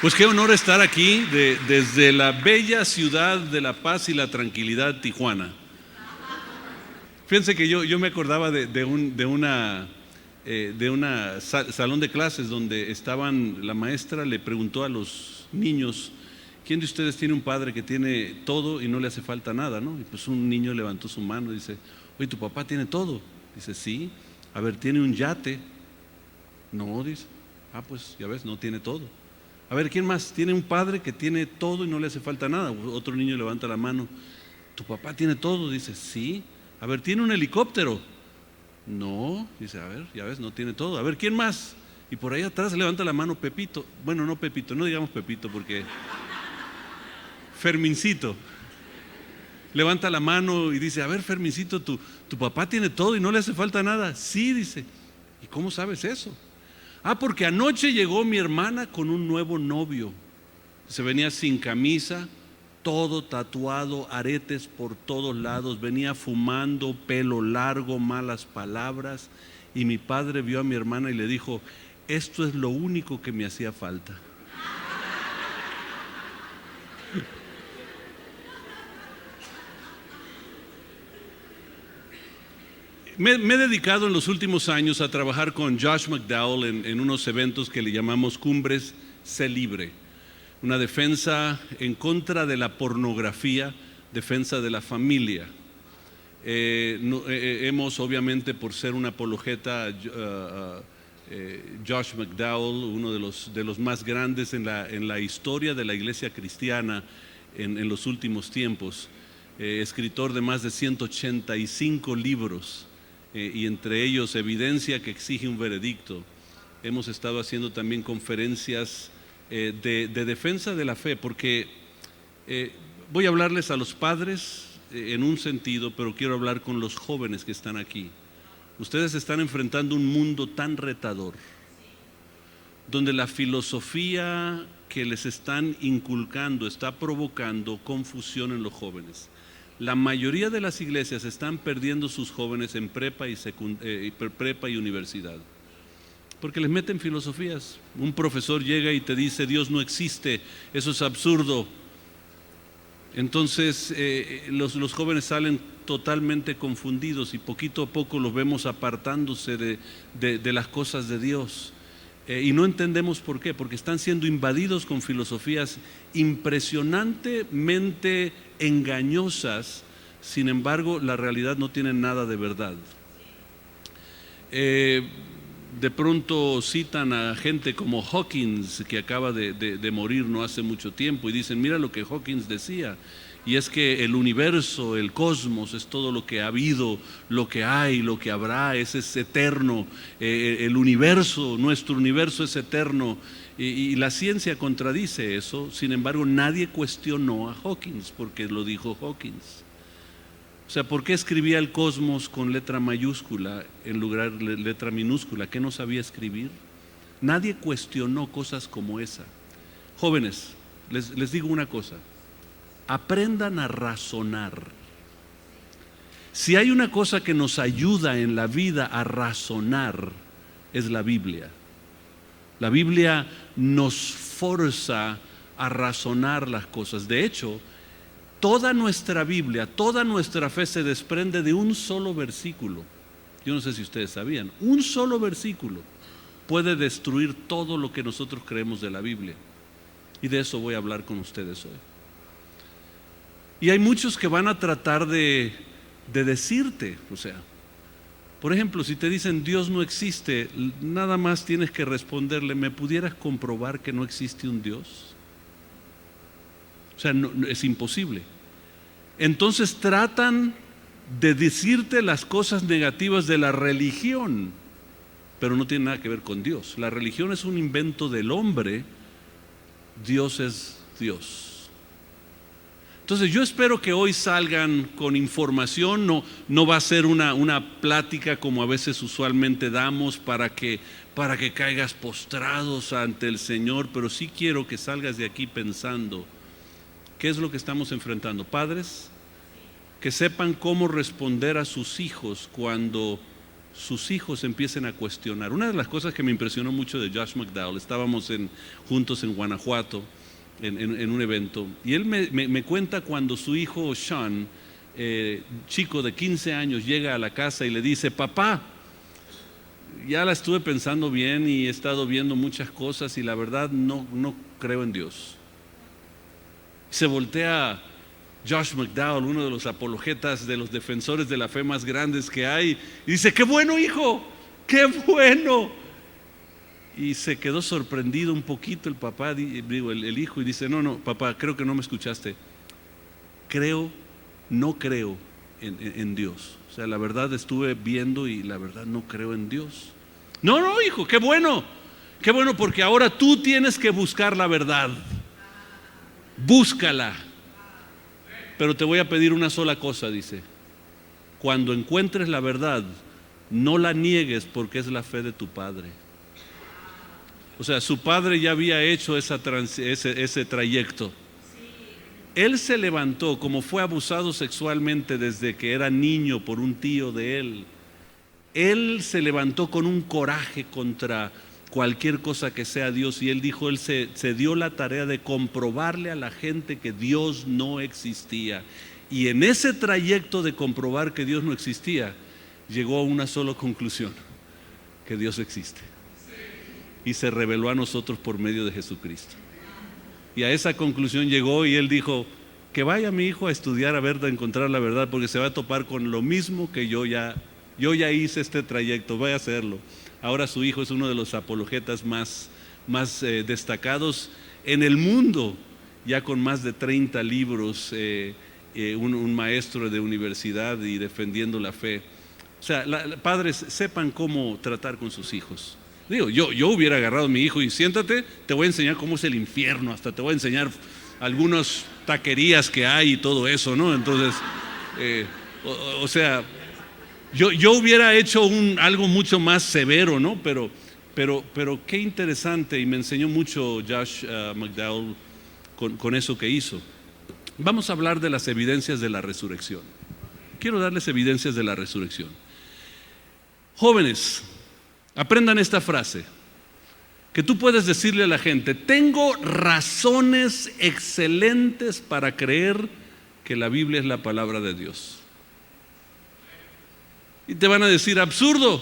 Pues qué honor estar aquí desde la bella ciudad de la paz y la tranquilidad, Tijuana. Fíjense que yo me acordaba de una salón de clases donde la maestra le preguntó a los niños: ¿quién de ustedes tiene un padre que tiene todo y no le hace falta nada, no? Y pues un niño levantó su mano y dice: oye, ¿tu papá tiene todo? Dice: sí. A ver, ¿tiene un yate? No, dice. Ah, pues ya ves, no tiene todo. A ver, ¿quién más? ¿Tiene un padre que tiene todo y no le hace falta nada? Otro niño levanta la mano. ¿Tu papá tiene todo? Dice: sí. A ver, ¿tiene un helicóptero? No. Dice: a ver, ya ves, no tiene todo. A ver, ¿quién más? Y por ahí atrás levanta la mano Pepito. Bueno, no Pepito, no digamos Pepito porque... Fermincito. Levanta la mano y dice: a ver, Fermincito, ¿tu papá tiene todo y no le hace falta nada? Sí, dice. ¿Y cómo sabes eso? Ah, porque anoche llegó mi hermana con un nuevo novio. Se venía sin camisa, todo tatuado, aretes por todos lados, venía fumando, pelo largo, malas palabras. Y mi padre vio a mi hermana y le dijo: esto es lo único que me hacía falta. Me he dedicado en los últimos años a trabajar con Josh McDowell en unos eventos que le llamamos Cumbres Sé Libre, una defensa en contra de la pornografía, defensa de la familia. Hemos, obviamente, por ser un apologeta, Josh McDowell, uno de los más grandes en la historia de la iglesia cristiana en los últimos tiempos, escritor de más de 185 libros. Y entre ellos Evidencia que exige un veredicto. Hemos estado haciendo también conferencias de defensa de la fe, porque voy a hablarles a los padres en un sentido, pero quiero hablar con los jóvenes que están aquí. Ustedes están enfrentando un mundo tan retador, donde la filosofía que les están inculcando está provocando confusión en los jóvenes. La mayoría de las iglesias están perdiendo sus jóvenes en prepa y universidad, porque les meten filosofías. Un profesor llega y te dice: Dios no existe, eso es absurdo. Entonces los jóvenes salen totalmente confundidos y poquito a poco los vemos apartándose de las cosas de Dios. Y no entendemos por qué, porque están siendo invadidos con filosofías impresionantemente engañosas. Sin embargo, la realidad no tiene nada de verdad. De pronto citan a gente como Hawkins, que acaba de morir no hace mucho tiempo, y dicen: mira lo que Hawkins decía, y es que el universo, el cosmos, es todo lo que ha habido, lo que hay, lo que habrá, es eterno. El universo, nuestro universo es eterno, y la ciencia contradice eso. Sin embargo, nadie cuestionó a Hawkins porque lo dijo Hawkins. O sea, ¿por qué escribía el cosmos con letra mayúscula en lugar de letra minúscula? ¿Qué no sabía escribir? Nadie cuestionó cosas como esa. Jóvenes, les digo una cosa: aprendan a razonar. Si hay una cosa que nos ayuda en la vida a razonar, es la Biblia. La Biblia nos forza a razonar las cosas. De hecho, toda nuestra Biblia, toda nuestra fe se desprende de un solo versículo. Yo no sé si ustedes sabían, un solo versículo puede destruir todo lo que nosotros creemos de la Biblia. Y de eso voy a hablar con ustedes hoy. Y hay muchos que van a tratar de decirte, o sea, por ejemplo, si te dicen Dios no existe, nada más tienes que responderle: ¿me pudieras comprobar que no existe un Dios? O sea, no, es imposible. Entonces tratan de decirte las cosas negativas de la religión, pero no tiene nada que ver con Dios. La religión es un invento del hombre, Dios es Dios. Entonces yo espero que hoy salgan con información. No va a ser una plática como a veces usualmente damos para que caigas postrados ante el Señor, pero sí quiero que salgas de aquí pensando: ¿qué es lo que estamos enfrentando? Padres, que sepan cómo responder a sus hijos cuando sus hijos empiecen a cuestionar. Una de las cosas que me impresionó mucho de Josh McDowell, estábamos juntos en Guanajuato en un evento, y él me cuenta cuando su hijo Sean, chico de 15 años, llega a la casa y le dice: papá, ya la estuve pensando bien y he estado viendo muchas cosas y la verdad no creo en Dios. Se voltea Josh McDowell, uno de los apologetas, de los defensores de la fe más grandes que hay, y dice: ¡qué bueno, hijo! ¡Qué bueno! Y se quedó sorprendido un poquito el papá, el hijo, y dice: no, papá, creo que no me escuchaste. No creo en Dios. O sea, la verdad estuve viendo y la verdad no creo en Dios. No, hijo, qué bueno, porque ahora tú tienes que buscar la verdad. Búscala. Pero te voy a pedir una sola cosa, dice: cuando encuentres la verdad, no la niegues, porque es la fe de tu padre. O sea, su padre ya había hecho ese trayecto. Él se levantó, como fue abusado sexualmente desde que era niño por un tío de él. Él se levantó con un coraje contra cualquier cosa que sea Dios, y él dijo, él se dio la tarea de comprobarle a la gente que Dios no existía. Y en ese trayecto de comprobar que Dios no existía, llegó a una sola conclusión: que Dios existe. Y se reveló a nosotros por medio de Jesucristo. Y a esa conclusión llegó, y él dijo: que vaya mi hijo a estudiar, a encontrar la verdad, porque se va a topar con lo mismo que yo ya hice este trayecto, vaya a hacerlo. Ahora su hijo es uno de los apologetas más destacados en el mundo, ya con más de 30 libros, un maestro de universidad y defendiendo la fe. O sea, padres, sepan cómo tratar con sus hijos. Digo, yo hubiera agarrado a mi hijo y: siéntate, te voy a enseñar cómo es el infierno, hasta te voy a enseñar algunas taquerías que hay y todo eso, ¿no? Entonces, o sea, yo hubiera hecho algo mucho más severo, ¿no? Pero qué interesante, y me enseñó mucho Josh McDowell con eso que hizo. Vamos a hablar de las evidencias de la resurrección. Quiero darles evidencias de la resurrección. Jóvenes, aprendan esta frase, que tú puedes decirle a la gente: tengo razones excelentes para creer que la Biblia es la palabra de Dios. Y te van a decir: absurdo,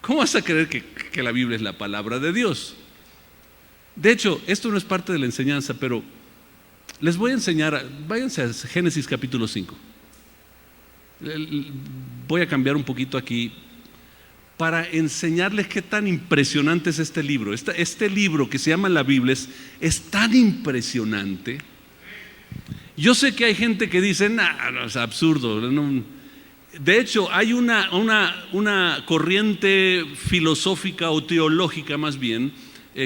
¿cómo vas a creer que la Biblia es la palabra de Dios? De hecho, esto no es parte de la enseñanza, pero les voy a enseñar. Váyanse a Génesis capítulo 5. Voy a cambiar un poquito aquí para enseñarles qué tan impresionante es este libro. Este libro que se llama la Biblia es tan impresionante. Yo sé que hay gente que dice: no, es absurdo. No. De hecho, hay una corriente filosófica o teológica más bien,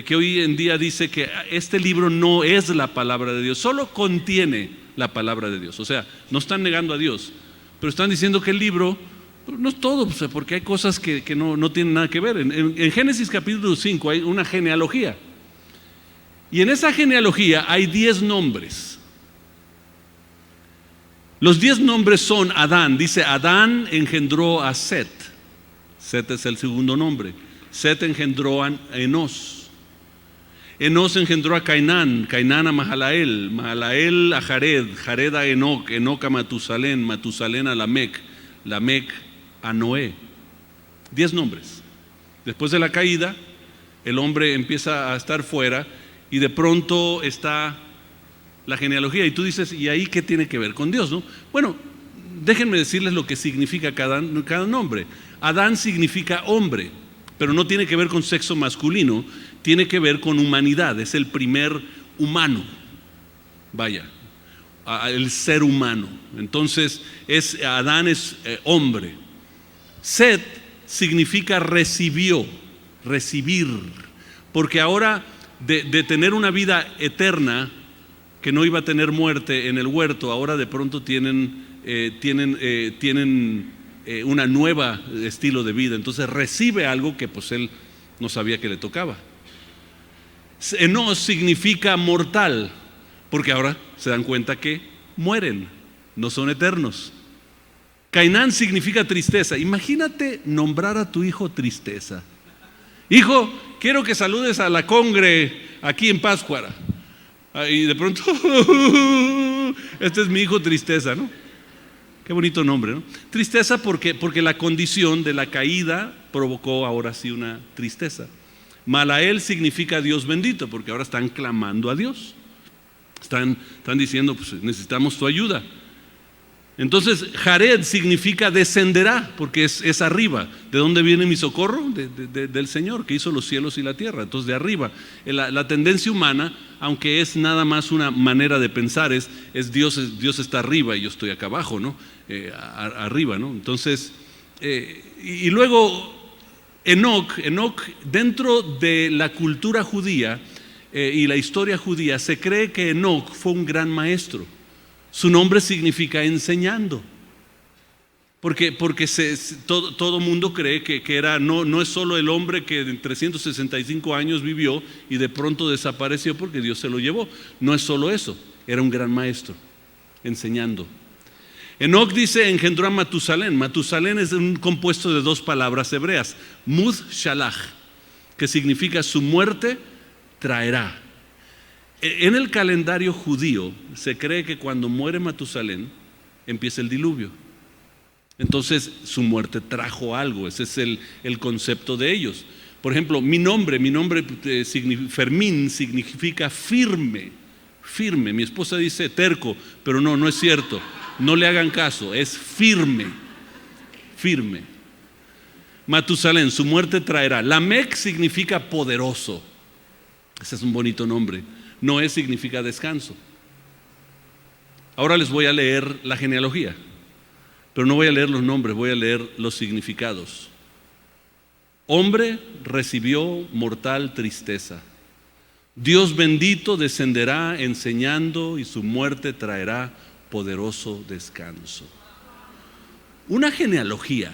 que hoy en día dice que este libro no es la palabra de Dios, solo contiene la palabra de Dios. O sea, no están negando a Dios, pero están diciendo que el libro no es todo, porque hay cosas que no tienen nada que ver. En Génesis capítulo 5 hay una genealogía, y en esa genealogía hay 10 nombres. Los 10 nombres son Adán. Dice: Adán engendró a Set. Set es el segundo nombre. Set engendró a Enós. Enós engendró a Cainán. Cainán a Mahalael. Mahalael a Jared. Jared a Enoc. Enoc a Matusalén. Matusalén a Lamec. Lamec a Noé. 10 nombres. Después de la caída, el hombre empieza a estar fuera, y de pronto está la genealogía, y tú dices: ¿y ahí qué tiene que ver con Dios, no? Bueno, déjenme decirles lo que significa cada nombre. Adán significa hombre, pero no tiene que ver con sexo masculino, tiene que ver con humanidad. Es el primer humano, vaya, el ser humano. Entonces Adán es hombre. Set significa recibir, porque ahora de tener una vida eterna que no iba a tener muerte en el huerto, ahora de pronto tienen una nueva estilo de vida. Entonces recibe algo que pues él no sabía que le tocaba. Enós significa mortal, porque ahora se dan cuenta que mueren, no son eternos. Cainán significa tristeza. Imagínate nombrar a tu hijo Tristeza. Hijo, quiero que saludes a la congre aquí en Pátzcuaro. Y de pronto, este es mi hijo Tristeza, ¿no? Qué bonito nombre, ¿no? Tristeza porque la condición de la caída provocó ahora sí una tristeza. Malael significa Dios bendito, porque ahora están clamando a Dios. Están diciendo, pues necesitamos tu ayuda. Entonces, Jared significa descenderá, porque es arriba. ¿De dónde viene mi socorro? Del Señor, que hizo los cielos y la tierra. Entonces, de arriba. La tendencia humana, aunque es nada más una manera de pensar, es Dios está arriba y yo estoy acá abajo, ¿no? Arriba, ¿no? Entonces, y luego Enoc, dentro de la cultura judía y la historia judía, se cree que Enoc fue un gran maestro. Su nombre significa enseñando, porque todo mundo cree que era, no es solo el hombre que en 365 años vivió y de pronto desapareció porque Dios se lo llevó. No es solo eso, era un gran maestro, enseñando. Enoc dice engendró a Matusalén. Matusalén es un compuesto de dos palabras hebreas, Mud Shalach, que significa su muerte traerá. En el calendario judío se cree que cuando muere Matusalén empieza el diluvio. Entonces su muerte trajo algo, ese es el concepto de ellos. Por ejemplo, mi nombre Fermín significa firme. Mi esposa dice terco, pero no es cierto. No le hagan caso, es firme. Matusalén, su muerte traerá. Lamec significa poderoso. Ese es un bonito nombre. Noé significa descanso. Ahora les voy a leer la genealogía, pero no voy a leer los nombres, voy a leer los significados. Hombre recibió mortal tristeza. Dios bendito descenderá enseñando y su muerte traerá poderoso descanso. Una genealogía.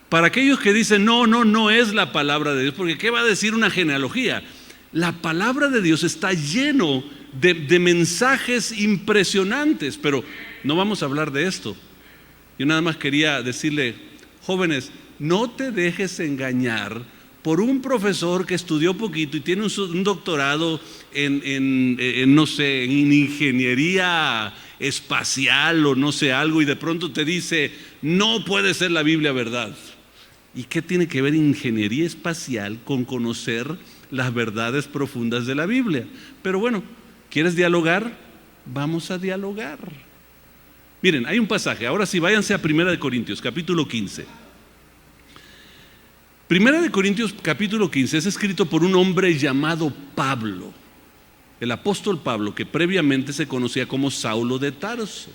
Para aquellos que dicen, no es la palabra de Dios, porque ¿qué va a decir una genealogía? La palabra de Dios está lleno de mensajes impresionantes, pero no vamos a hablar de esto. Yo nada más quería decirle, jóvenes, no te dejes engañar por un profesor que estudió poquito y tiene un doctorado en no sé, en ingeniería espacial o no sé algo, y de pronto te dice, no puede ser la Biblia verdad. ¿Y qué tiene que ver ingeniería espacial con conocer las verdades profundas de la Biblia? Pero bueno, ¿quieres dialogar? Vamos a dialogar. Miren, hay un pasaje, ahora sí, váyanse a 1 Corintios, capítulo 15. 1 Corintios, capítulo 15, es escrito por un hombre llamado Pablo, el apóstol Pablo, que previamente se conocía como Saulo de Tarso.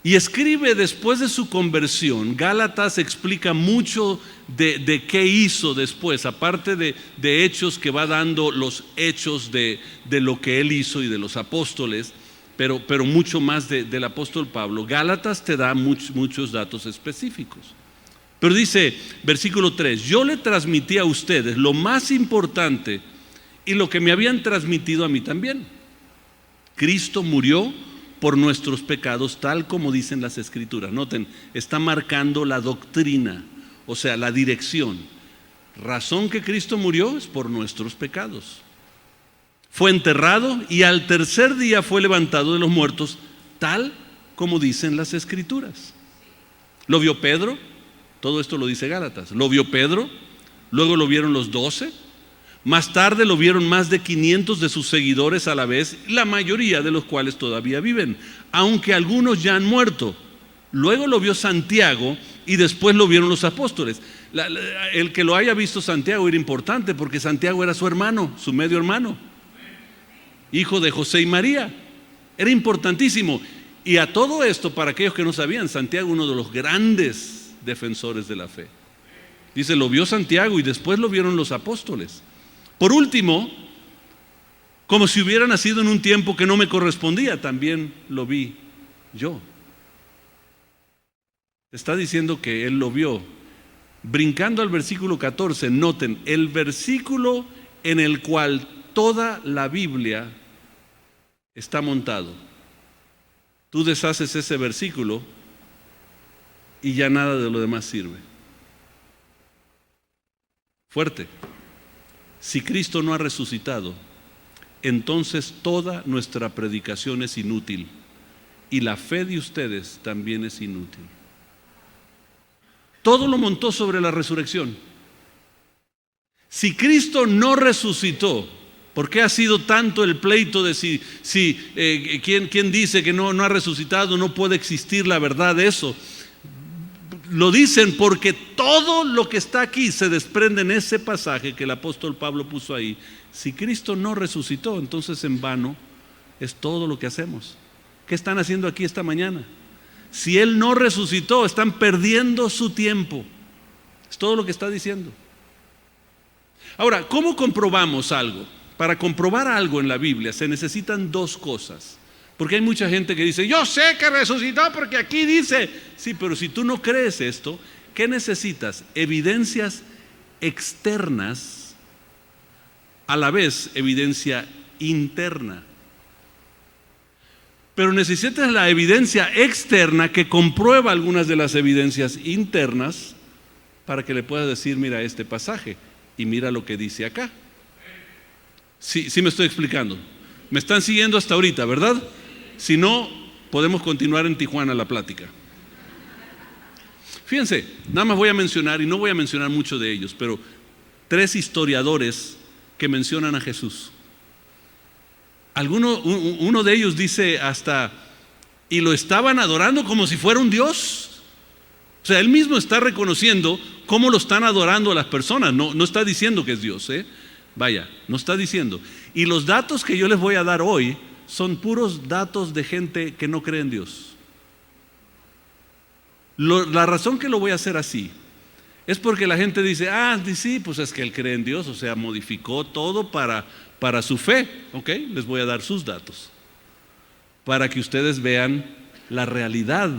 Y escribe después de su conversión. Gálatas explica mucho de qué hizo después, aparte de hechos que va dando los hechos de lo que él hizo y de los apóstoles, pero mucho más del apóstol Pablo. Gálatas te da muchos datos específicos. Pero dice, versículo 3, yo le transmití a ustedes lo más importante y lo que me habían transmitido a mí también. Cristo murió por nuestros pecados, tal como dicen las Escrituras. Noten, está marcando la doctrina, o sea, la dirección. Razón que Cristo murió es por nuestros pecados. Fue enterrado y al tercer día fue levantado de los muertos, tal como dicen las Escrituras. ¿Lo vio Pedro? Todo esto lo dice Gálatas. Lo vio Pedro, luego lo vieron los 12. Más tarde lo vieron más de 500 de sus seguidores a la vez, la mayoría de los cuales todavía viven, aunque algunos ya han muerto. Luego lo vio Santiago y después lo vieron los apóstoles. El que lo haya visto Santiago era importante porque Santiago era su hermano, su medio hermano, hijo de José y María. Era importantísimo. Y a todo esto, para aquellos que no sabían, Santiago, uno de los grandes defensores de la fe. Dice, lo vio Santiago y después lo vieron los apóstoles. Por último, como si hubiera nacido en un tiempo que no me correspondía, también lo vi yo. Está diciendo que él lo vio. Brincando al versículo 14, noten, el versículo en el cual toda la Biblia está montado. Tú deshaces ese versículo y ya nada de lo demás sirve. Fuerte. Si Cristo no ha resucitado, entonces toda nuestra predicación es inútil y la fe de ustedes también es inútil. Todo lo montó sobre la resurrección. Si Cristo no resucitó, ¿por qué ha sido tanto el pleito de quién dice que no ha resucitado, no puede existir la verdad de eso? Lo dicen porque todo lo que está aquí se desprende en ese pasaje que el apóstol Pablo puso ahí. Si Cristo no resucitó, entonces en vano es todo lo que hacemos. ¿Qué están haciendo aquí esta mañana? Si Él no resucitó, están perdiendo su tiempo. Es todo lo que está diciendo. Ahora, ¿cómo comprobamos algo? Para comprobar algo en la Biblia se necesitan dos cosas. Porque hay mucha gente que dice, yo sé que resucitó porque aquí dice. Sí, pero si tú no crees esto, ¿qué necesitas? Evidencias externas, a la vez evidencia interna. Pero necesitas la evidencia externa que comprueba algunas de las evidencias internas para que le puedas decir, mira este pasaje y mira lo que dice acá. Sí me estoy explicando. Me están siguiendo hasta ahorita, ¿verdad? Si no, podemos continuar en Tijuana la plática. Fíjense, nada más voy a mencionar, y no voy a mencionar mucho de ellos, pero 3 historiadores que mencionan a Jesús. Uno de ellos dice hasta, y lo estaban adorando como si fuera un Dios. O sea, él mismo está reconociendo cómo lo están adorando a las personas. No está diciendo que es Dios, Vaya, no está diciendo. Y los datos que yo les voy a dar hoy son puros datos de gente que no cree en Dios. La razón que lo voy a hacer así es porque la gente dice, sí, pues es que él cree en Dios, o sea, modificó todo para su fe. Ok, les voy a dar sus datos para que ustedes vean la realidad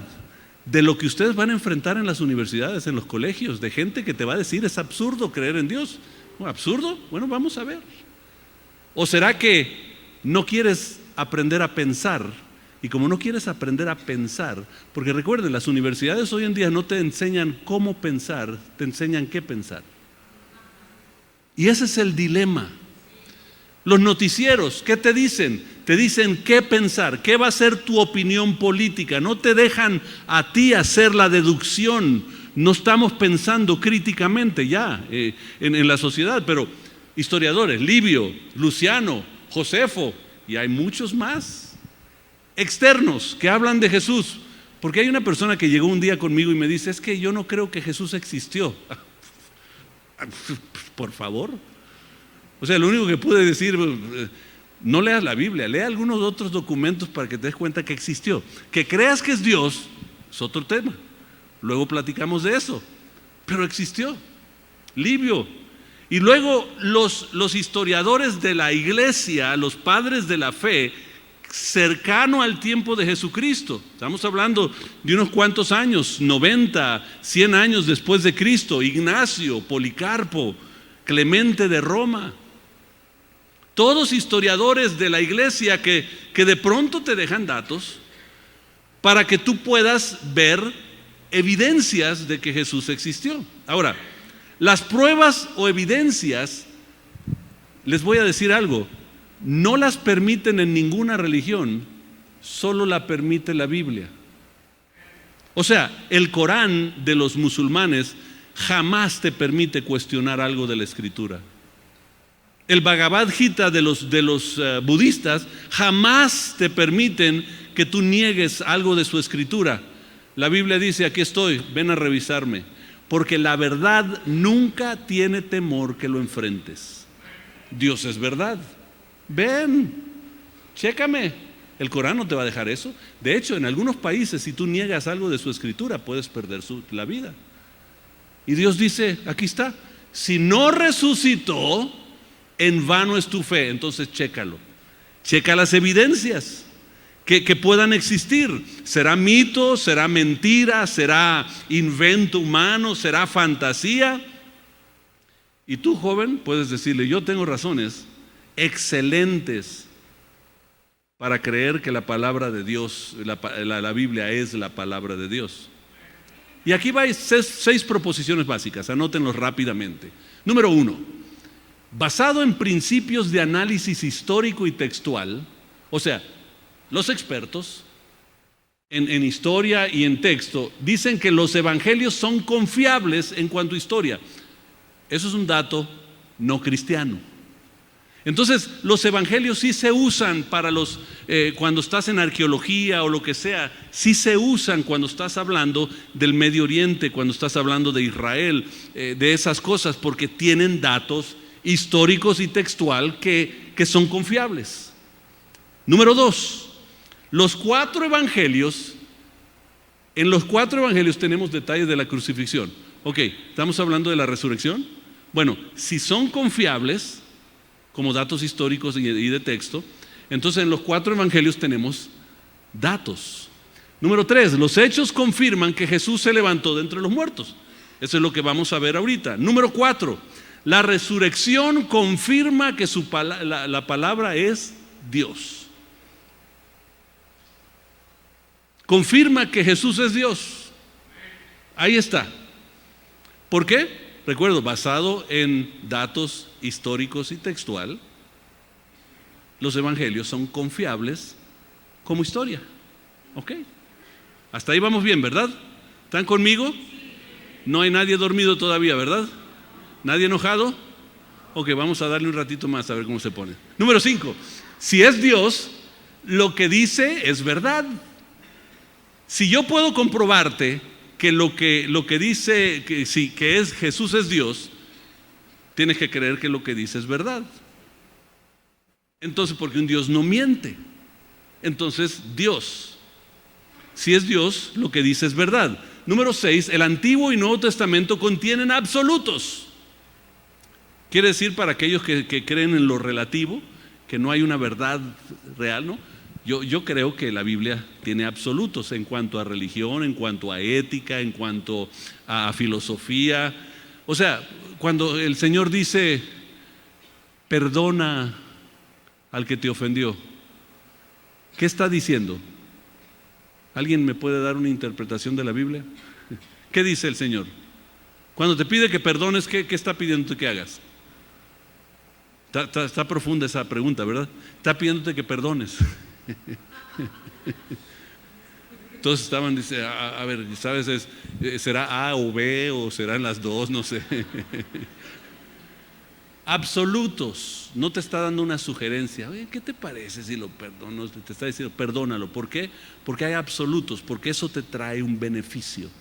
de lo que ustedes van a enfrentar en las universidades, en los colegios, de gente que te va a decir, es absurdo creer en Dios. ¿Absurdo? Bueno, vamos a ver. ¿O será que no quieres aprender a pensar? Y como no quieres aprender a pensar, porque recuerden, las universidades hoy en día no te enseñan cómo pensar, te enseñan qué pensar. Y ese es el dilema. Los noticieros, ¿qué te dicen? Te dicen qué pensar, qué va a ser tu opinión política. No te dejan a ti hacer la deducción. No estamos pensando críticamente ya en la sociedad, pero historiadores, Livio, Luciano, Josefo, y hay muchos más externos que hablan de Jesús. Porque hay una persona que llegó un día conmigo y me dice, es que yo no creo que Jesús existió. Por favor. O sea, lo único que pude decir, no leas la Biblia, lea algunos otros documentos para que te des cuenta que existió. Que creas que es Dios es otro tema. Luego platicamos de eso, pero existió. Livio. Y luego los historiadores de la iglesia, los padres de la fe, cercano al tiempo de Jesucristo. Estamos hablando de unos cuantos años, 90, 100 años después de Cristo. Ignacio, Policarpo, Clemente de Roma. Todos historiadores de la iglesia que de pronto te dejan datos para que tú puedas ver evidencias de que Jesús existió. Ahora, las pruebas o evidencias, les voy a decir algo, no las permiten en ninguna religión, solo la permite la Biblia. O sea, el Corán de los musulmanes jamás te permite cuestionar algo de la Escritura. El Bhagavad Gita de los budistas jamás te permiten que tú niegues algo de su Escritura. La Biblia dice, aquí estoy, ven a revisarme, porque la verdad nunca tiene temor que lo enfrentes. Dios es verdad. Ven, chécame. El Corán no te va a dejar eso. De hecho, en algunos países, si tú niegas algo de su Escritura, puedes perder la vida. Y Dios dice, aquí está, si no resucitó, en vano es tu fe. Entonces chécalo, checa las evidencias que puedan existir. ¿Será mito? ¿Será mentira? ¿Será invento humano? ¿Será fantasía? Y tú, joven, puedes decirle, yo tengo razones excelentes para creer que la palabra de Dios, la Biblia es la palabra de Dios. Y aquí va seis proposiciones básicas, anótenlos rápidamente. Número 1, basado en principios de análisis histórico y textual, o sea, los expertos en historia y en texto dicen que los evangelios son confiables en cuanto a historia. Eso es un dato no cristiano. Entonces, los evangelios sí se usan para cuando estás en arqueología o lo que sea, sí se usan cuando estás hablando del Medio Oriente, cuando estás hablando de Israel, de esas cosas, porque tienen datos históricos y textual que son confiables. Número 2, en los cuatro evangelios tenemos detalles de la crucifixión. Ok, ¿estamos hablando de la resurrección? Bueno, si son confiables como datos históricos y de texto, entonces en los cuatro evangelios tenemos datos. Número 3, los hechos confirman que Jesús se levantó de entre los muertos. Eso es lo que vamos a ver ahorita. Número 4, la resurrección confirma que la palabra es Dios. Confirma que Jesús es Dios. Ahí está. ¿Por qué? Recuerdo, basado en datos históricos y textual, los evangelios son confiables como historia. ¿Ok? Hasta ahí vamos bien, ¿verdad? ¿Están conmigo? No hay nadie dormido todavía, ¿verdad? ¿Nadie enojado? Ok, vamos a darle un ratito más a ver cómo se pone. Número 5, si es Dios, lo que dice es verdad. Si yo puedo comprobarte que lo que dice que es Jesús es Dios, tienes que creer que lo que dice es verdad. Entonces, porque un Dios no miente. Entonces, Dios, si es Dios, lo que dice es verdad. Número 6, el Antiguo y Nuevo Testamento contienen absolutos. Quiere decir, para aquellos que creen en lo relativo, que no hay una verdad real, ¿no? Yo creo que la Biblia tiene absolutos en cuanto a religión, en cuanto a ética, en cuanto a filosofía. O sea, cuando el Señor dice, perdona al que te ofendió, ¿qué está diciendo? ¿Alguien me puede dar una interpretación de la Biblia? ¿Qué dice el Señor? Cuando te pide que perdones, ¿qué está pidiéndote que hagas? Está profunda esa pregunta, ¿verdad? Está pidiéndote que perdones. Entonces estaban, dice, a ver, ¿sabes? ¿Será A o B o serán las dos? No sé. Absolutos, no te está dando una sugerencia. Oye, ¿qué te parece si lo perdono? Te está diciendo, perdónalo. ¿Por qué? Porque hay absolutos, porque eso te trae un beneficio.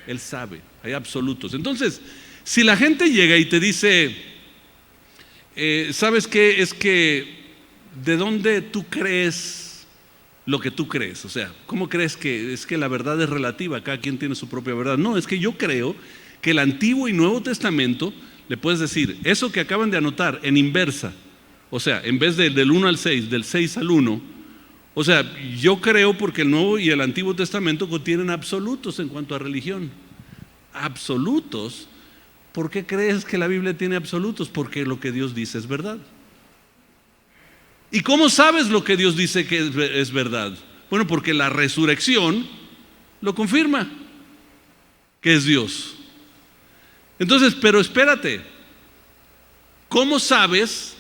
Él sabe, hay absolutos. Entonces, si la gente llega y te dice, ¿sabes qué? Es que, ¿de dónde tú crees lo que tú crees? O sea, ¿cómo crees que es que la verdad es relativa? Cada quien tiene su propia verdad. No, es que yo creo que el Antiguo y Nuevo Testamento, le puedes decir, eso que acaban de anotar en inversa, o sea, en vez del 1 al 6, del 6 al 1, o sea, yo creo porque el Nuevo y el Antiguo Testamento contienen absolutos en cuanto a religión. Absolutos. ¿Por qué crees que la Biblia tiene absolutos? Porque lo que Dios dice es verdad. ¿Y cómo sabes lo que Dios dice que es verdad? Bueno, porque la resurrección lo confirma, que es Dios. Entonces, pero espérate, ¿cómo sabes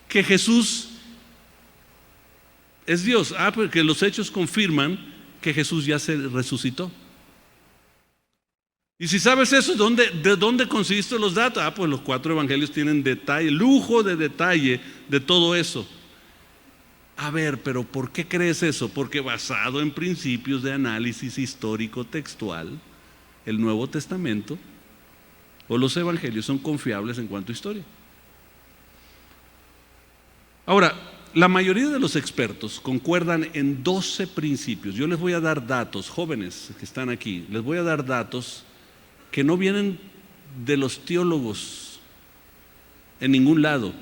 que Jesús es Dios? Porque los hechos confirman que Jesús ya se resucitó. Y si sabes eso, ¿de dónde conseguiste los datos? Pues los cuatro evangelios tienen detalle, lujo de detalle de todo eso. A ver, pero ¿por qué crees eso? Porque basado en principios de análisis histórico textual, el Nuevo Testamento o los evangelios son confiables en cuanto a historia. Ahora, la mayoría de los expertos concuerdan en 12 principios. Yo les voy a dar datos, jóvenes que están aquí, les voy a dar datos que no vienen de los teólogos en ningún lado.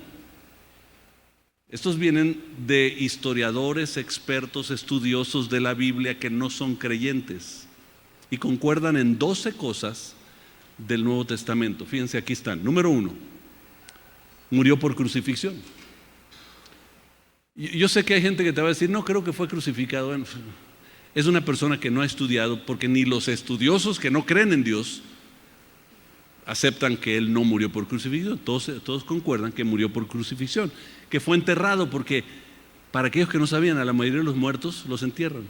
Estos vienen de historiadores, expertos, estudiosos de la Biblia que no son creyentes y concuerdan en 12 cosas del Nuevo Testamento. Fíjense, aquí están. Número 1, murió por crucifixión. Yo sé que hay gente que te va a decir, no creo que fue crucificado. es una persona que no ha estudiado, porque ni los estudiosos que no creen en Dios aceptan que Él no murió por crucifixión. Todos concuerdan que murió por crucifixión, que fue enterrado, porque para aquellos que no sabían, a la mayoría de los muertos los entierran.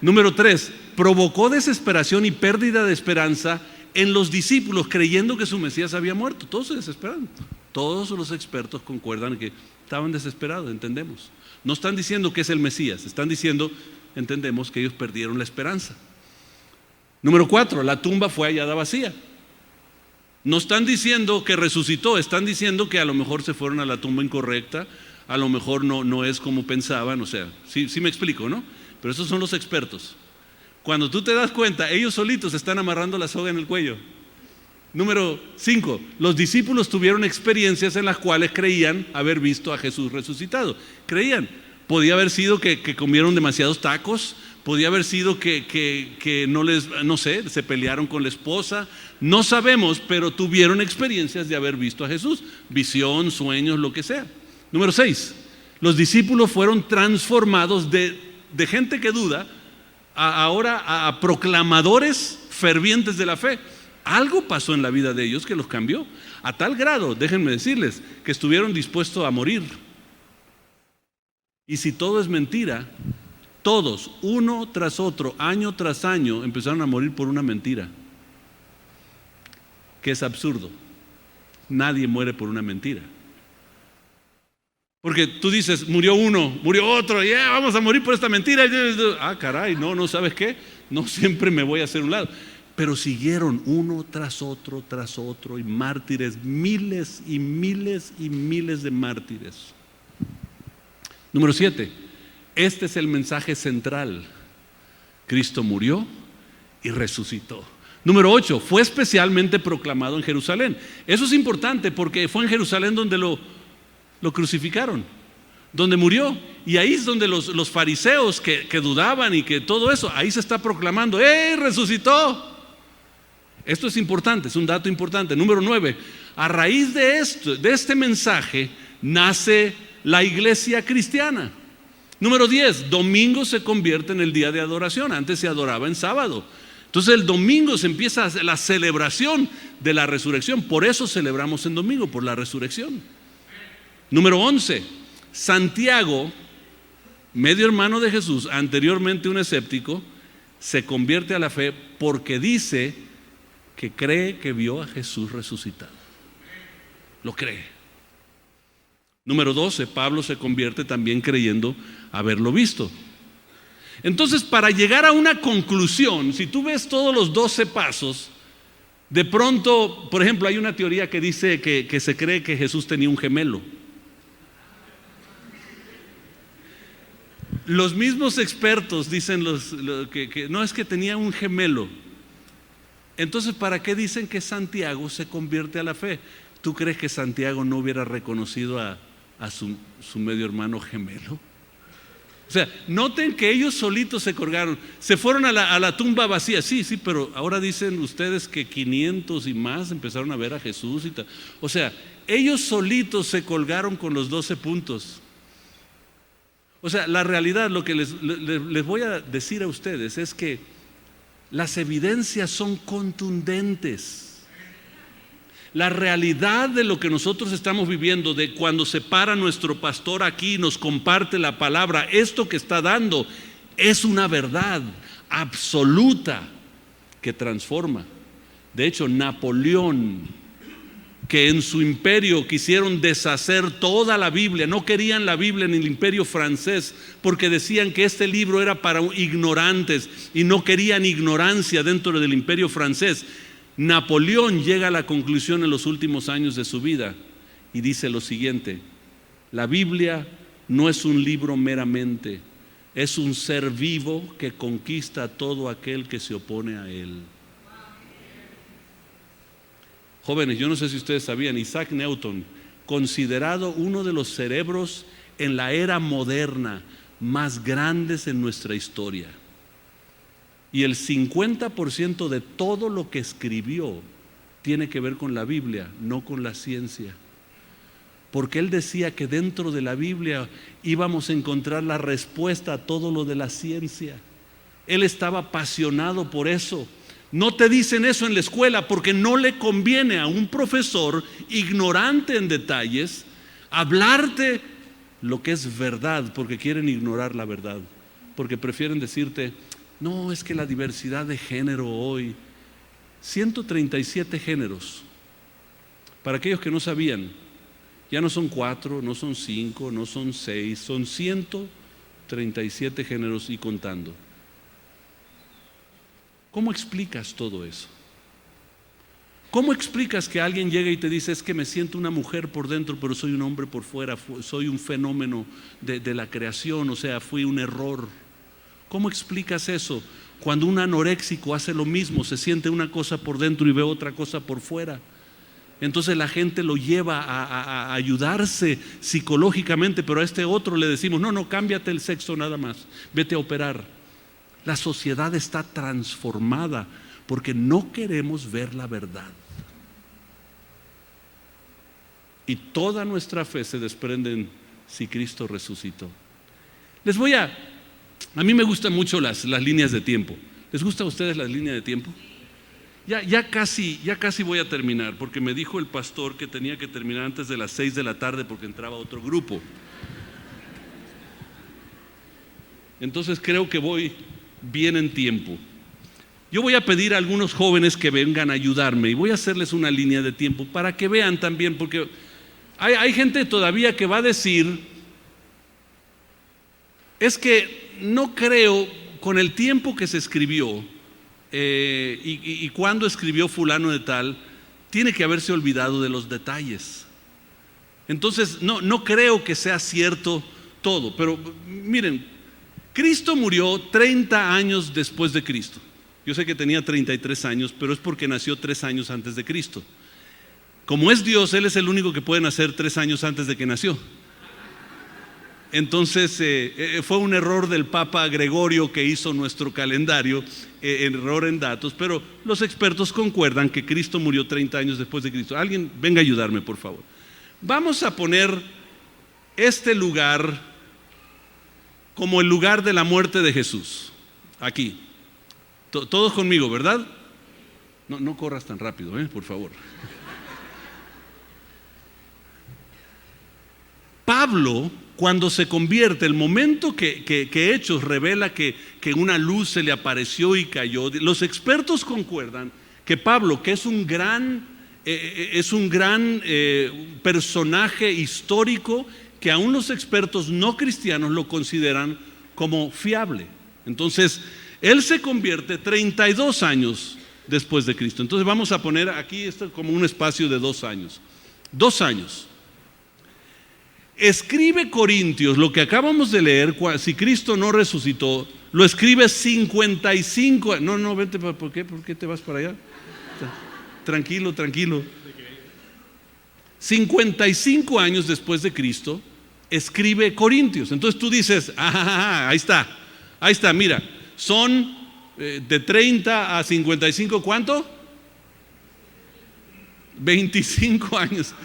Número 3, provocó desesperación y pérdida de esperanza en los discípulos, creyendo que su Mesías había muerto. Todos se desesperaron. Todos los expertos concuerdan que estaban desesperados, entendemos. No están diciendo que es el Mesías, están diciendo, entendemos, que ellos perdieron la esperanza. Número 4, la tumba fue hallada vacía. No están diciendo que resucitó, están diciendo que a lo mejor se fueron a la tumba incorrecta, a lo mejor no es como pensaban, o sea, sí me explico, ¿no? Pero esos son los expertos. Cuando tú te das cuenta, ellos solitos están amarrando la soga en el cuello. Número 5, los discípulos tuvieron experiencias en las cuales creían haber visto a Jesús resucitado. Creían, podía haber sido que comieron demasiados tacos, podía haber sido que no sé, se pelearon con la esposa, no sabemos, pero tuvieron experiencias de haber visto a Jesús, visión, sueños, lo que sea. Número 6, los discípulos fueron transformados de gente que duda ahora a proclamadores fervientes de la fe. Algo pasó en la vida de ellos que los cambió, a tal grado, déjenme decirles, que estuvieron dispuestos a morir. Y si todo es mentira, todos, uno tras otro, año tras año, empezaron a morir por una mentira, que es absurdo. Nadie muere por una mentira. Porque tú dices, murió uno, murió otro, vamos a morir por esta mentira. Ah, caray, no, ¿sabes qué? No siempre me voy a hacer un lado. Pero siguieron uno tras otro, y mártires, miles y miles y miles de mártires. Número 7, este es el mensaje central. Cristo murió y resucitó. Número 8, fue especialmente proclamado en Jerusalén. Eso es importante porque fue en Jerusalén donde lo crucificaron, donde murió. Y ahí es donde los fariseos que dudaban y que todo eso, ahí se está proclamando, resucitó. Esto es importante, es un dato importante. Número 9, a raíz de este mensaje nace la iglesia cristiana. Número 10, domingo se convierte en el día de adoración. Antes se adoraba en sábado. Entonces el domingo se empieza la celebración de la resurrección. Por eso celebramos en domingo, por la resurrección. Número 11, Santiago, medio hermano de Jesús, anteriormente un escéptico, se convierte a la fe porque dice que cree que vio a Jesús resucitado. Lo cree. Número 12, Pablo se convierte también creyendo haberlo visto. Entonces, para llegar a una conclusión, si tú ves todos los 12 pasos, de pronto, por ejemplo, hay una teoría que dice que se cree que Jesús tenía un gemelo. Los mismos expertos dicen que no, es que tenía un gemelo. Entonces, ¿para qué dicen que Santiago se convierte a la fe? ¿Tú crees que Santiago no hubiera reconocido a su medio hermano gemelo? O sea, noten que ellos solitos se colgaron, se fueron a la tumba vacía. Sí, pero ahora dicen ustedes que 500 y más empezaron a ver a Jesús y tal. O sea, ellos solitos se colgaron con los 12 puntos. O sea, la realidad, lo que les voy a decir a ustedes es que las evidencias son contundentes. La realidad de lo que nosotros estamos viviendo, de cuando se para nuestro pastor aquí y nos comparte la palabra, esto que está dando es una verdad absoluta que transforma. De hecho, Napoleón, que en su imperio quisieron deshacer toda la Biblia, no querían la Biblia en el imperio francés porque decían que este libro era para ignorantes y no querían ignorancia dentro del imperio francés. Napoleón llega a la conclusión en los últimos años de su vida y dice lo siguiente: la Biblia no es un libro meramente, es un ser vivo que conquista a todo aquel que se opone a él. Jóvenes, yo no sé si ustedes sabían, Isaac Newton, considerado uno de los cerebros en la era moderna más grandes en nuestra historia. Y el 50% de todo lo que escribió tiene que ver con la Biblia, no con la ciencia. porque él decía que dentro de la Biblia íbamos a encontrar la respuesta a todo lo de la ciencia. Él estaba apasionado por eso. No te dicen eso en la escuela porque no le conviene a un profesor ignorante en detalles hablarte lo que es verdad, porque quieren ignorar la verdad, porque prefieren decirte, no, es que la diversidad de género hoy, 137 géneros. Para aquellos que no sabían, ya no son 4, no son 5, no son 6, son 137 géneros y contando. ¿Cómo explicas todo eso? ¿Cómo explicas que alguien llega y te dice, es que me siento una mujer por dentro, pero soy un hombre por fuera, soy un fenómeno de la creación, o sea, fui un error? ¿Cómo explicas eso? Cuando un anoréxico hace lo mismo, se siente una cosa por dentro y ve otra cosa por fuera. Entonces la gente lo lleva a ayudarse psicológicamente, pero a este otro le decimos, no, cámbiate el sexo nada más, vete a operar. La sociedad está transformada porque no queremos ver la verdad. Y toda nuestra fe se desprende en si Cristo resucitó. A mí me gustan mucho las líneas de tiempo. ¿Les gustan a ustedes las líneas de tiempo? Ya casi voy a terminar, porque me dijo el pastor que tenía que terminar antes de las 6 de la tarde porque entraba otro grupo. Entonces creo que voy bien en tiempo. Yo voy a pedir a algunos jóvenes que vengan a ayudarme y voy a hacerles una línea de tiempo para que vean también, porque hay gente todavía que va a decir, es que no creo con el tiempo que se escribió y cuando escribió fulano de tal, tiene que haberse olvidado de los detalles. Entonces no creo que sea cierto todo, pero miren, Cristo murió 30 años después de Cristo. Yo sé que tenía 33 años, pero es porque nació 3 años antes de Cristo. Como es Dios, Él es el único que puede nacer 3 años antes de que nació. Entonces fue un error del Papa Gregorio que hizo nuestro calendario, error en datos, pero los expertos concuerdan que Cristo murió 30 años después de Cristo. Alguien venga a ayudarme, por favor. Vamos a poner este lugar como el lugar de la muerte de Jesús. Aquí. Todos conmigo, ¿verdad? No corras tan rápido, por favor. Pablo, cuando se convierte, el momento que Hechos revela que una luz se le apareció y cayó, los expertos concuerdan que Pablo, que es un gran personaje histórico, que aún los expertos no cristianos lo consideran como fiable. Entonces, él se convierte 32 años después de Cristo. Entonces vamos a poner aquí esto como un espacio de 2 años. 2 años. Escribe Corintios, lo que acabamos de leer, si Cristo no resucitó, lo escribe 55. No, vente, ¿por qué te vas para allá? Tranquilo. 55 años después de Cristo, escribe Corintios. Entonces tú dices, ahí está, mira, son de 30 a 55, ¿cuánto? 25 años.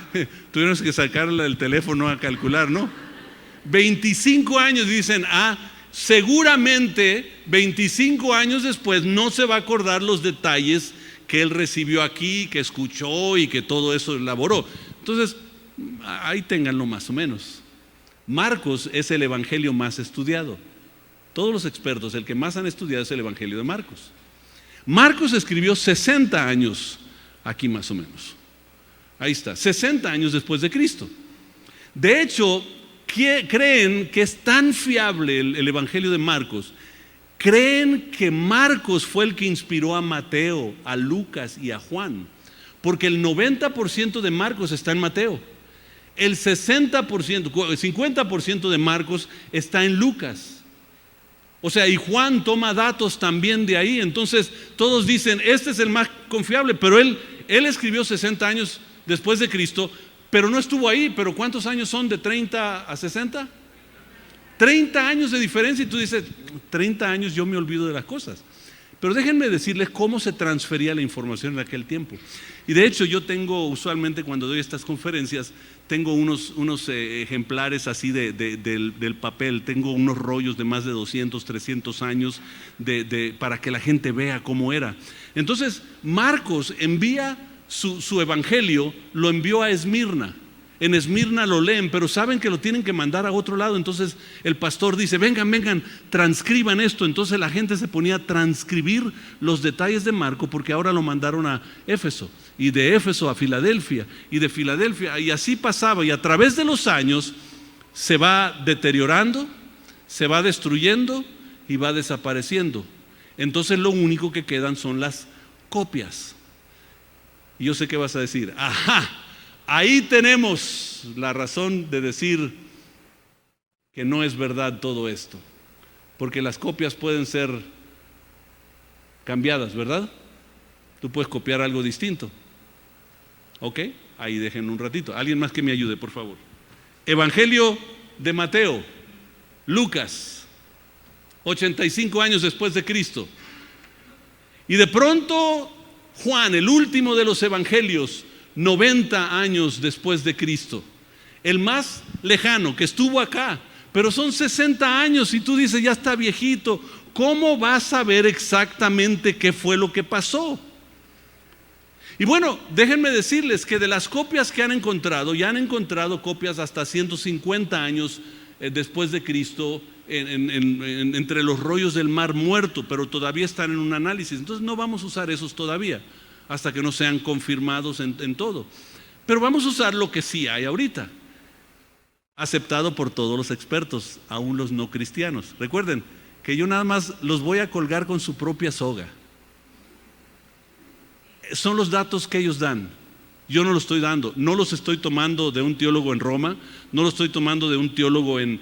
Tuvieron que sacarla del teléfono a calcular, ¿no? 25 años, dicen, seguramente 25 años después no se va a acordar los detalles que él recibió aquí, que escuchó y que todo eso elaboró. Entonces, ahí ténganlo más o menos. Marcos es el evangelio más estudiado. Todos los expertos, el que más han estudiado es el evangelio de Marcos. Marcos escribió 60 años aquí más o menos. Ahí está, 60 años después de Cristo. De hecho, creen que es tan fiable el evangelio de Marcos, creen que Marcos fue el que inspiró a Mateo, a Lucas y a Juan, porque el 90% de Marcos está en Mateo, el 50% de Marcos está en Lucas. O sea, y Juan toma datos también de ahí. Entonces todos dicen, este es el más confiable, pero él escribió 60 años después de Cristo, pero no estuvo ahí. Pero ¿cuántos años son de 30 a 60? 30 años de diferencia. Y tú dices, 30 años yo me olvido de las cosas. Pero déjenme decirles cómo se transfería la información en aquel tiempo. Y de hecho yo tengo, usualmente cuando doy estas conferencias, tengo unos ejemplares así del papel, tengo unos rollos de más de 200, 300 años para que la gente vea cómo era. Entonces Marcos envía su evangelio, lo envió a Esmirna. En Esmirna lo leen, pero saben que lo tienen que mandar a otro lado. Entonces el pastor dice, vengan, transcriban esto. Entonces la gente se ponía a transcribir los detalles de Marco, porque ahora lo mandaron a Éfeso, y de Éfeso a Filadelfia, y de Filadelfia, y así pasaba. Y a través de los años se va deteriorando, se va destruyendo y va desapareciendo. Entonces lo único que quedan son las copias. Y yo sé que vas a decir, ajá, ahí tenemos la razón de decir que no es verdad todo esto, porque las copias pueden ser cambiadas, ¿verdad? Tú puedes copiar algo distinto. ¿Ok? Ahí dejen un ratito. Alguien más que me ayude, por favor. Evangelio de Mateo, Lucas, 85 años después de Cristo. Y de pronto Juan, el último de los evangelios, 90 años después de Cristo, el más lejano, que estuvo acá, pero son 60 años y tú dices, ya está viejito, ¿cómo vas a saber exactamente qué fue lo que pasó? Y bueno, déjenme decirles que de las copias que han encontrado, ya han encontrado copias hasta 150 años después de Cristo entre los rollos del Mar Muerto, pero todavía están en un análisis. Entonces no vamos a usar esos todavía, hasta que no sean confirmados en todo. Pero vamos a usar lo que sí hay ahorita, aceptado por todos los expertos, aún los no cristianos. Recuerden que yo nada más los voy a colgar con su propia soga. Son los datos que ellos dan. Yo no los estoy dando, no los estoy tomando de un teólogo en Roma, no los estoy tomando de un teólogo en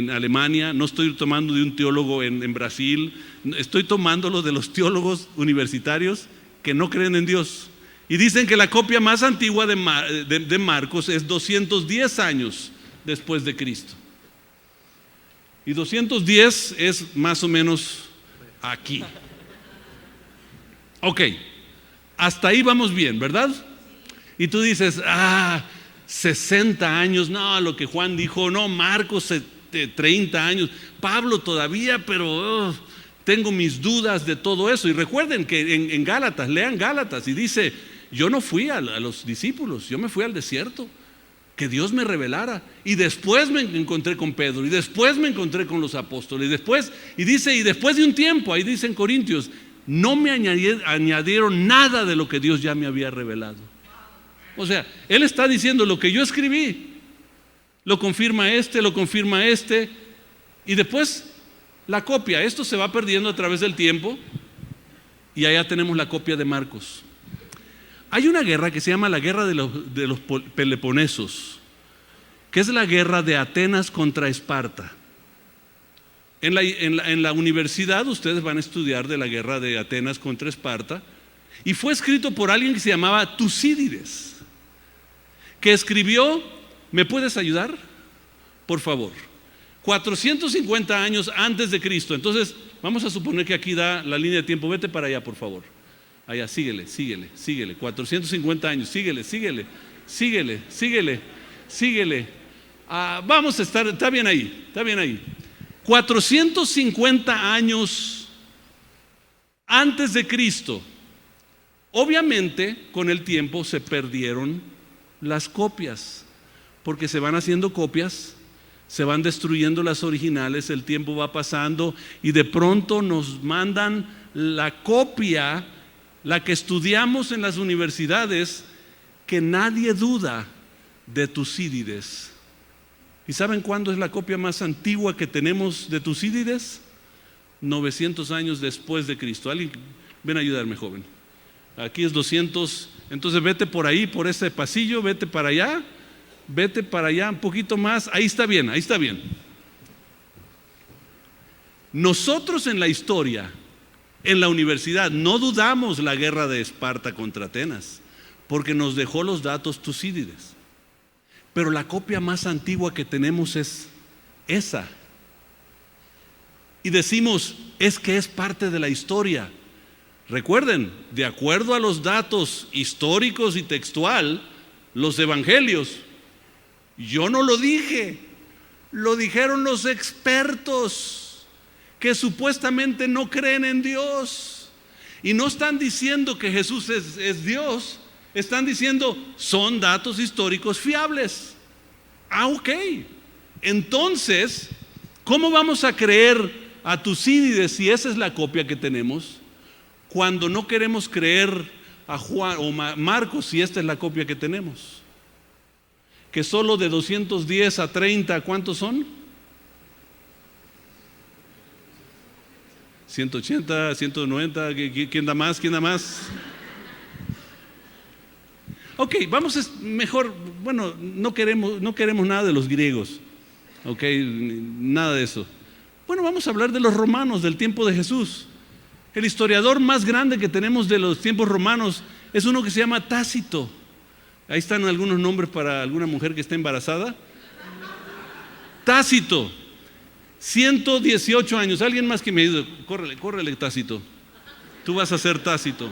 Alemania, no estoy tomando de un teólogo en Brasil, estoy tomándolo de los teólogos universitarios que no creen en Dios. Y dicen que la copia más antigua de Marcos es 210 años después de Cristo. Y 210 es más o menos aquí. Ok, hasta ahí vamos bien, ¿verdad? Y tú dices, 60 años, no, lo que Juan dijo, no, Marcos 30 años, Pablo todavía, pero tengo mis dudas de todo eso. Y recuerden que en Gálatas, lean Gálatas, y dice, yo no fui a los discípulos, yo me fui al desierto, que Dios me revelara. Y después me encontré con Pedro, y después me encontré con los apóstoles, y después de un tiempo, ahí dice en Corintios, no me añadieron nada de lo que Dios ya me había revelado. O sea, él está diciendo lo que yo escribí, lo confirma y después la copia. Esto se va perdiendo a través del tiempo y allá tenemos la copia de Marcos. Hay una guerra que se llama la guerra de los Peloponesos, que es la guerra de Atenas contra Esparta. En la universidad ustedes van a estudiar de la guerra de Atenas contra Esparta, y fue escrito por alguien que se llamaba Tucídides, que escribió, ¿me puedes ayudar? Por favor, 450 años antes de Cristo. Entonces vamos a suponer que aquí da la línea de tiempo. Vete para allá, por favor. Allá, síguele, 450 años, síguele. Vamos a estar, está bien ahí. 450 años antes de Cristo. Obviamente, con el tiempo se perdieron las copias, porque se van haciendo copias, se van destruyendo las originales, el tiempo va pasando y de pronto nos mandan la copia, la que estudiamos en las universidades, que nadie duda, de Tucídides. ¿Y saben cuándo es la copia más antigua que tenemos de Tucídides? 900 años después de Cristo. ¿Alguien? Ven a ayudarme, joven. Aquí es 200. Entonces vete por ahí, por ese pasillo, vete para allá un poquito más. Ahí está bien. Nosotros en la historia, en la universidad, no dudamos la guerra de Esparta contra Atenas, porque nos dejó los datos Tucídides. Pero la copia más antigua que tenemos es esa. Y decimos, es que es parte de la historia. Recuerden, de acuerdo a los datos históricos y textual, los evangelios, yo no lo dije, lo dijeron los expertos que supuestamente no creen en Dios. Y no están diciendo que Jesús es Dios, están diciendo son datos históricos fiables. Ok, entonces, ¿cómo vamos a creer a Tucídides si esa es la copia que tenemos, cuando no queremos creer a Juan o Marcos si esta es la copia que tenemos? Que solo de 210 a 30, ¿cuántos son? 180, 190, ¿quién da más? ¿Quién da más? Ok, vamos mejor, bueno, no queremos nada de los griegos, ok, nada de eso. Bueno, vamos a hablar de los romanos del tiempo de Jesús. El historiador más grande que tenemos de los tiempos romanos es uno que se llama Tácito. Ahí están algunos nombres para alguna mujer que está embarazada. Tácito, 118 años. Alguien más que me ayude, córrele Tácito. Tú vas a ser Tácito.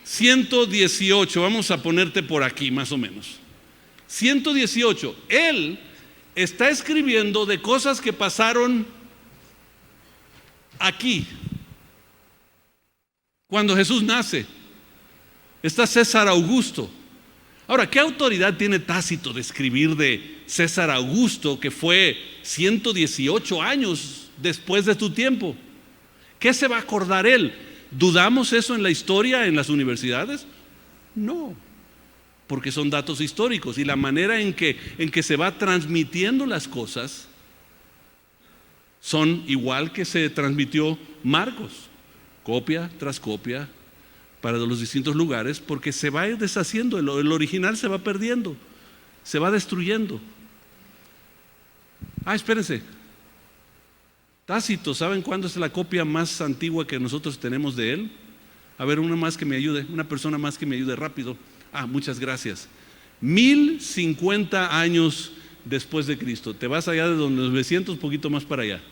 118, vamos a ponerte por aquí más o menos. 118, él está escribiendo de cosas que pasaron aquí, cuando Jesús nace. Está César Augusto. Ahora, ¿qué autoridad tiene Tácito de escribir de César Augusto, que fue 118 años después de tu tiempo? ¿Qué se va a acordar él? ¿Dudamos eso en la historia, en las universidades? No, porque son datos históricos y la manera en que se va transmitiendo las cosas son igual que se transmitió Marcos, copia tras copia para los distintos lugares, porque se va a ir deshaciendo, el original se va perdiendo, se va destruyendo. Espérense. Tácito, ¿saben cuándo es la copia más antigua que nosotros tenemos de él? A ver, una más que me ayude, una persona más que me ayude rápido. Muchas gracias. 1050 años después de Cristo. Te vas allá de donde 900, poquito más para allá.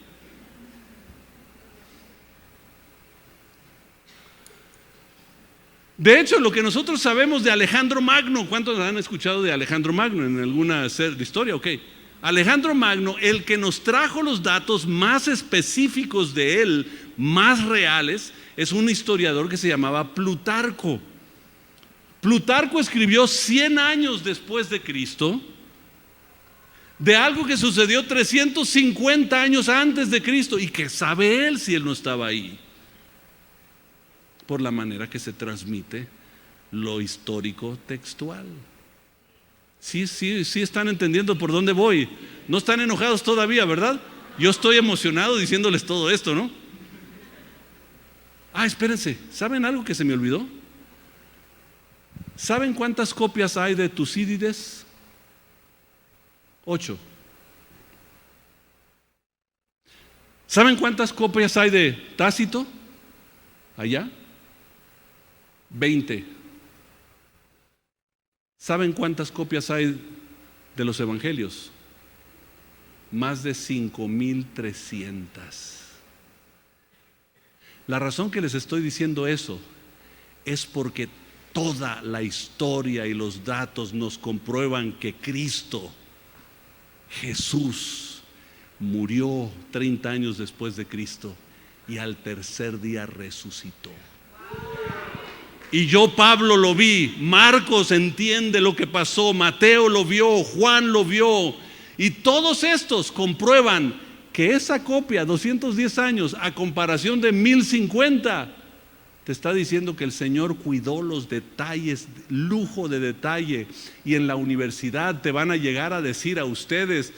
De hecho, lo que nosotros sabemos de Alejandro Magno, ¿cuántos han escuchado de Alejandro Magno en alguna serie de historia? Ok. Alejandro Magno, el que nos trajo los datos más específicos de él, más reales, es un historiador que se llamaba Plutarco. Plutarco escribió 100 años después de Cristo de algo que sucedió 350 años antes de Cristo. ¿Y qué sabe él si él no estaba ahí? Por la manera que se transmite lo histórico textual. Sí están entendiendo por dónde voy. No están enojados todavía, ¿verdad? Yo estoy emocionado diciéndoles todo esto, ¿no? Espérense, ¿saben algo que se me olvidó? ¿Saben cuántas copias hay de Tucídides? 8. ¿Saben cuántas copias hay de Tácito? Allá. 20. ¿Saben cuántas copias hay de los evangelios? Más de 5300. La razón que les estoy diciendo eso es porque toda la historia y los datos nos comprueban que Cristo, Jesús, murió 30 años después de Cristo y al tercer día resucitó. Y yo, Pablo, lo vi, Marcos entiende lo que pasó, Mateo lo vio, Juan lo vio, y todos estos comprueban que esa copia, 210 años, a comparación de 1050, te está diciendo que el Señor cuidó los detalles, lujo de detalle, y en la universidad te van a llegar a decir a ustedes,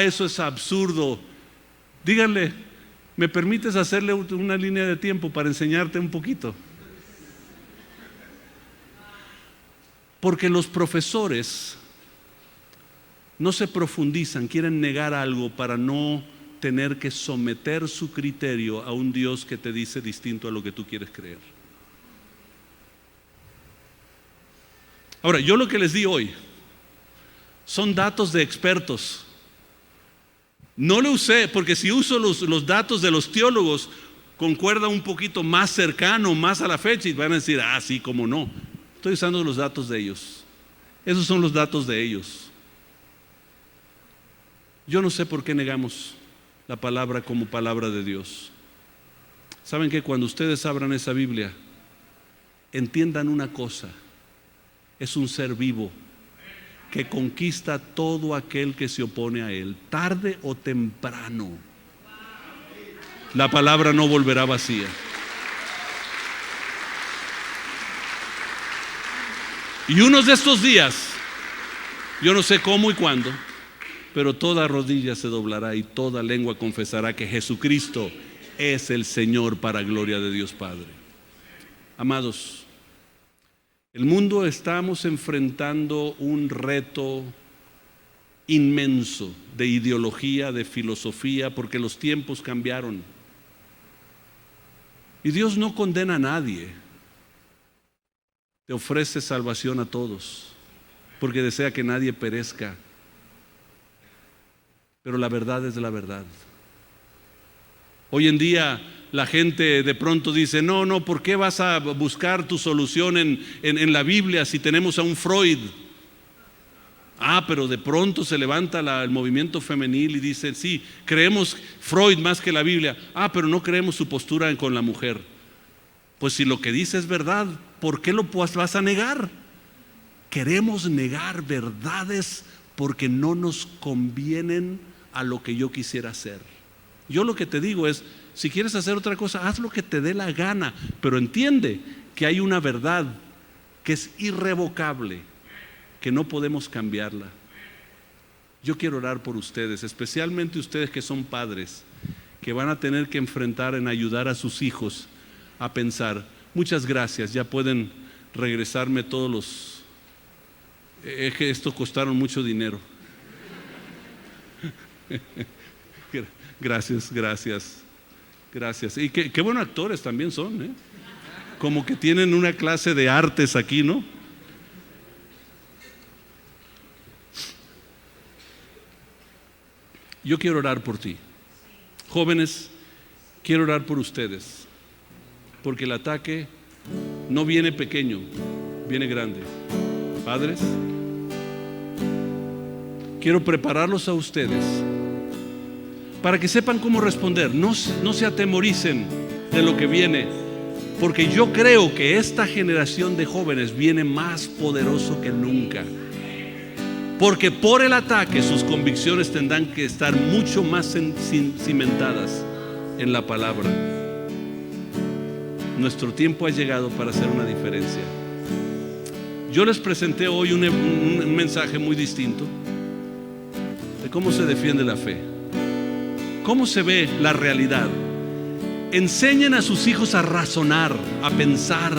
eso es absurdo. Díganle, ¿me permites hacerle una línea de tiempo para enseñarte un poquito? Porque los profesores no se profundizan, quieren negar algo para no tener que someter su criterio a un Dios que te dice distinto a lo que tú quieres creer. Ahora, yo lo que les di hoy son datos de expertos. No lo usé, porque si uso los datos de los teólogos, concuerda un poquito más cercano, más a la fecha, y van a decir, ah, sí, cómo no. Estoy usando los datos de ellos. Esos son los datos de ellos. Yo no sé por qué negamos la palabra como palabra de Dios. ¿Saben qué? Cuando ustedes abran esa Biblia, entiendan una cosa: es un ser vivo que conquista a todo aquel que se opone a él. Tarde o temprano, la palabra no volverá vacía. Y unos de estos días, yo no sé cómo y cuándo, pero toda rodilla se doblará y toda lengua confesará que Jesucristo es el Señor, para gloria de Dios Padre. Amados, el mundo estamos enfrentando un reto inmenso de ideología, de filosofía, porque los tiempos cambiaron. Y Dios no condena a nadie, te ofrece salvación a todos, porque desea que nadie perezca. Pero la verdad es la verdad. Hoy en día la gente de pronto dice, no, ¿por qué vas a buscar tu solución en la Biblia si tenemos a un Freud? Pero de pronto se levanta el movimiento femenil y dice, sí, creemos Freud más que la Biblia. Pero no creemos su postura con la mujer. Pues si lo que dice es verdad, ¿por qué lo vas a negar? Queremos negar verdades porque no nos convienen a lo que yo quisiera hacer. Yo lo que te digo es, si quieres hacer otra cosa, haz lo que te dé la gana, pero entiende que hay una verdad que es irrevocable, que no podemos cambiarla. Yo quiero orar por ustedes, especialmente ustedes que son padres, que van a tener que enfrentar en ayudar a sus hijos a pensar. Muchas gracias, ya pueden regresarme todos los... Es que esto costaron mucho dinero. Gracias. Y qué buenos actores también son, ¿eh? Como que tienen una clase de artes aquí, ¿no? Yo quiero orar por ti. Jóvenes, quiero orar por ustedes, porque el ataque no viene pequeño, viene grande. Padres, quiero prepararlos a ustedes para que sepan cómo responder. No se atemoricen de lo que viene, porque yo creo que esta generación de jóvenes viene más poderoso que nunca, porque por el ataque sus convicciones tendrán que estar mucho más cimentadas en la palabra. Nuestro tiempo ha llegado para hacer una diferencia. Yo les presenté hoy un mensaje muy distinto de cómo se defiende la fe, cómo se ve la realidad. Enseñen a sus hijos a razonar, a pensar.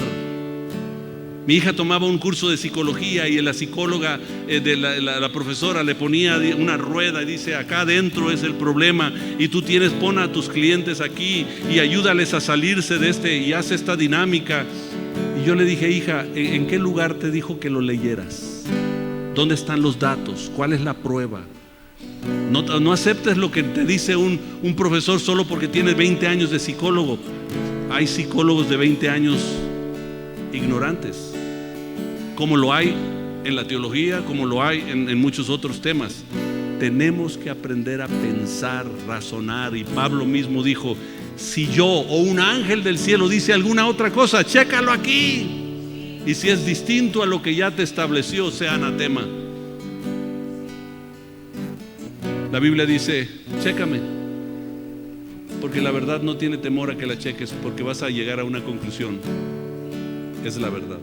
Mi hija tomaba un curso de psicología y la psicóloga, la profesora le ponía una rueda y dice, acá adentro es el problema y tú pon a tus clientes aquí y ayúdales a salirse de y haz esta dinámica. Y yo le dije, hija, ¿en qué lugar te dijo que lo leyeras? ¿Dónde están los datos? ¿Cuál es la prueba? No aceptes lo que te dice un profesor solo porque tienes 20 años de psicólogo. Hay psicólogos de 20 años ignorantes, como lo hay en la teología, como lo hay en muchos otros temas. Tenemos que aprender a pensar, razonar. Y Pablo mismo dijo, si yo o un ángel del cielo dice alguna otra cosa, chécalo aquí. Y si es distinto a lo que ya te estableció, sea anatema. La Biblia dice, chécame, porque la verdad no tiene temor a que la cheques, porque vas a llegar a una conclusión. Es la verdad.